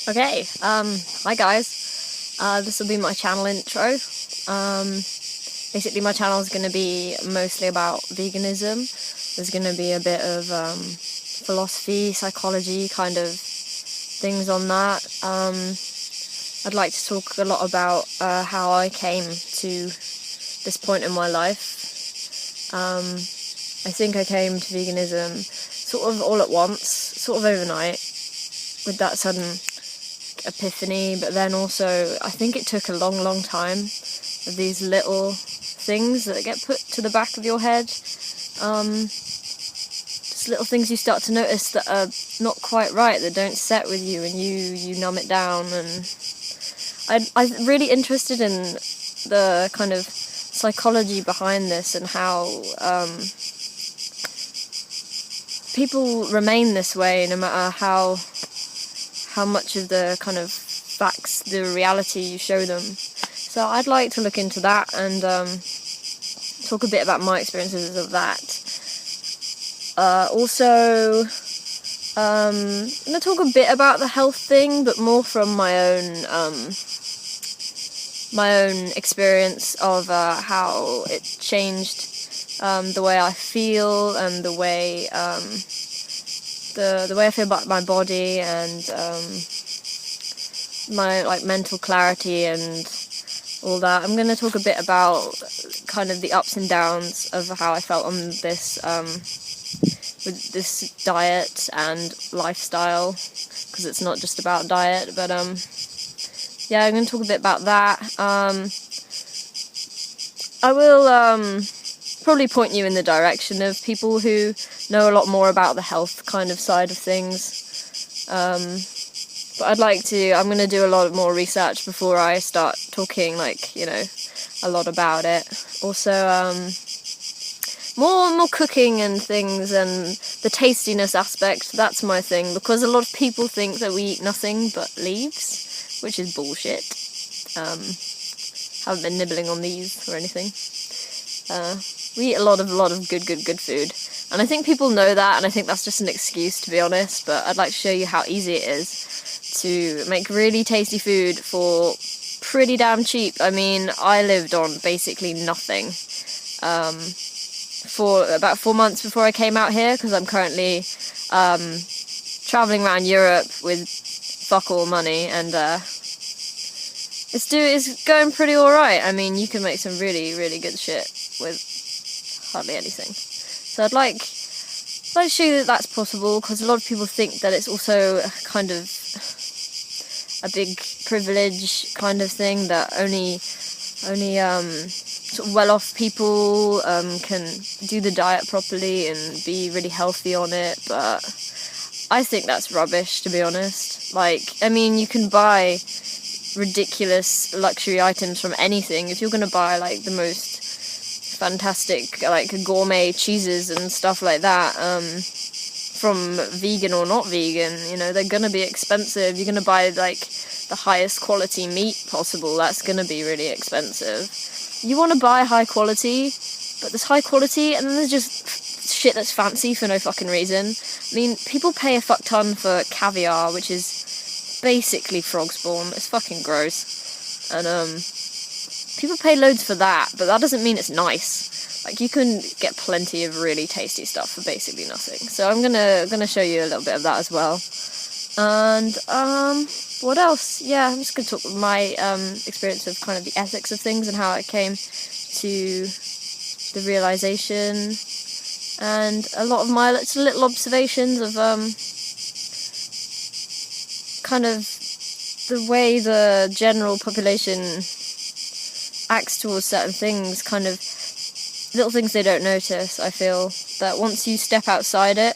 Okay, hi guys. This will be my channel intro. Basically my channel is going to be mostly about veganism. There's going to be a bit of philosophy, psychology kind of things on that. I'd like to talk a lot about how I came to this point in my life. I think I came to veganism sort of all at once, sort of overnight, with that sudden epiphany, but then also I think it took a long time of these little things that get put to the back of your head, just little things you start to notice that are not quite right, that don't set with you, and you numb it down. And I'm really interested in the kind of psychology behind this and how people remain this way no matter how much of the kind of facts, the reality you show them. So I'd like to look into that and talk a bit about my experiences of that. Also, I'm going to talk a bit about the health thing, but more from my own experience of how it changed the way I feel and the way the way I feel about my body and my mental clarity and all that. I'm going to talk a bit about kind of the ups and downs of how I felt on this with this diet and lifestyle, because it's not just about diet, but yeah, I'm going to talk a bit about that. I will probably point you in the direction of people who know a lot more about the health kind of side of things. But I'm going to do a lot more research before I start talking, a lot about it. Also, more cooking and things, and the tastiness aspect, that's my thing, because a lot of people think that we eat nothing but leaves, which is bullshit. Haven't been nibbling on these or anything. We eat a lot of good food, and I think people know that, and I think that's just an excuse, to be honest. But I'd like to show you how easy it is to make really tasty food for pretty damn cheap. I mean, I lived on basically nothing for about 4 months before I came out here, because I'm currently traveling around Europe with fuck all money, and it's going pretty alright. I mean, you can make some really good shit with hardly anything. So I'd like to show you that that's possible, because a lot of people think that it's also kind of a big privilege kind of thing, that only sort of well-off people can do the diet properly and be really healthy on it. But I think that's rubbish, to be honest. I mean, you can buy ridiculous luxury items from anything. If you're going to buy the most fantastic gourmet cheeses and stuff like that, from vegan or not vegan, they're gonna be expensive. You're gonna buy the highest quality meat possible, that's gonna be really expensive. You want to buy high quality, but there's high quality and then there's just shit that's fancy for no fucking reason. I mean, people pay a fuck ton for caviar, which is basically frog spawn. It's fucking gross. And people pay loads for that, but that doesn't mean it's nice. You can get plenty of really tasty stuff for basically nothing. So I'm gonna show you a little bit of that as well. And what else? Yeah, I'm just gonna talk about my experience of kind of the ethics of things and how I came to the realization, and a lot of my little observations of kind of the way the general population acts towards certain things, kind of little things they don't notice. I feel that once you step outside it,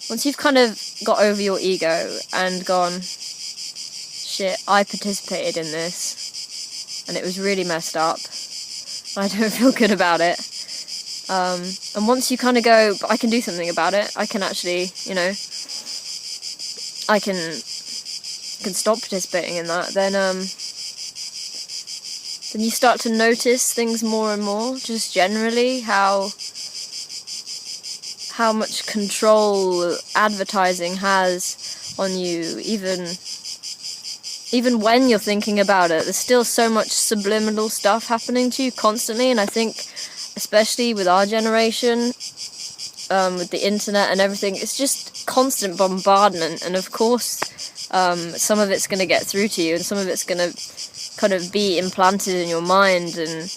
once you've kind of got over your ego and gone, shit, I participated in this and it was really messed up, I don't feel good about it, and once you kind of go, but I can do something about it, I can actually, I can stop participating in that, then you start to notice things more and more, just generally how much control advertising has on you, even even when you're thinking about it, there's still so much subliminal stuff happening to you constantly. And I think, especially with our generation, with the internet and everything, it's just constant bombardment. And of course, some of it's going to get through to you, and some of it's going to kind of be implanted in your mind. And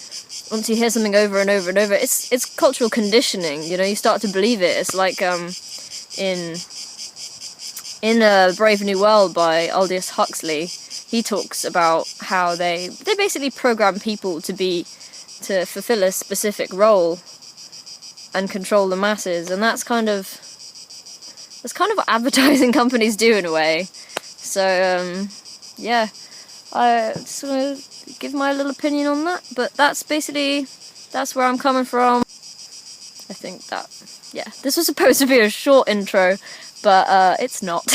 once you hear something over and over and over, it's cultural conditioning. You know, you start to believe it. It's like in Brave New World by Aldous Huxley, he talks about how they basically program people to fulfill a specific role and control the masses, and that's kind of what advertising companies do in a way. So yeah, I just want to give my little opinion on that, but that's where I'm coming from. I think that, yeah, this was supposed to be a short intro, but it's not.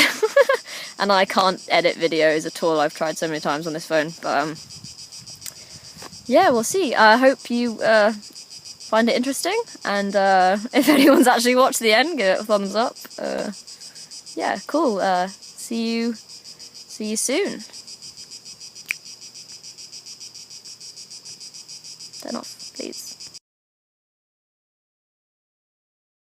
And I can't edit videos at all. I've tried so many times on this phone, but yeah, we'll see. I hope you find it interesting, and if anyone's actually watched the end, give it a thumbs up. Yeah, cool. See you soon. Turn off, please.